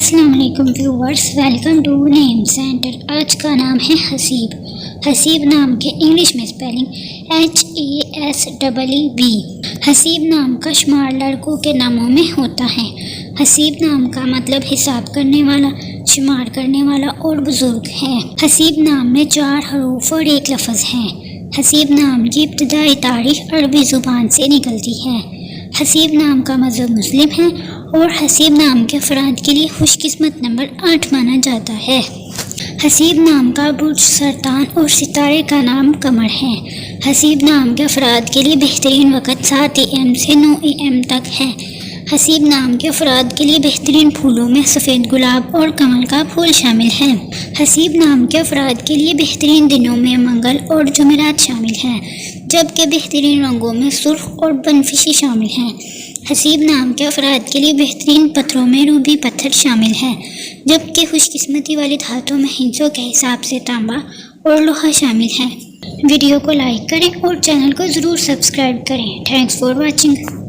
السلام علیکم viewers, welcome to name centre. آج کا نام ہے حسیب۔ حسیب نام کے انگلش میں اسپیلنگ HASEEB۔ حسیب نام کا شمار لڑکوں کے ناموں میں ہوتا ہے۔ حسیب نام کا مطلب حساب کرنے والا، شمار کرنے والا اور بزرگ ہے۔ حسیب نام میں 4 حروف اور 1 لفظ ہے۔ حسیب نام کی ابتدائی تاریخ عربی زبان سے نکلتی ہے۔ حسیب نام کا مذہب مسلم ہے اور حسیب نام کے افراد کے لیے خوش قسمت نمبر 8 مانا جاتا ہے۔ حسیب نام کا برج سرطان اور ستارے کا نام قمر ہے۔ حسیب نام کے افراد کے لیے بہترین وقت 7 AM سے 9 AM تک ہے۔ حسیب نام کے افراد کے لیے بہترین پھولوں میں سفید گلاب اور کمل کا پھول شامل ہے۔ حسیب نام کے افراد کے لیے بہترین دنوں میں منگل اور جمعرات شامل ہیں، جبکہ بہترین رنگوں میں سرخ اور بنفشی شامل ہیں۔ حسیب نام کے افراد کے لیے بہترین پتھروں میں روبی پتھر شامل ہے، جبکہ خوش قسمتی والی دھاتوں میں ہندسوں کے حساب سے تانبا اور لوہا شامل ہے۔ ویڈیو کو لائک کریں اور چینل کو ضرور سبسکرائب کریں۔ Thanks for watching.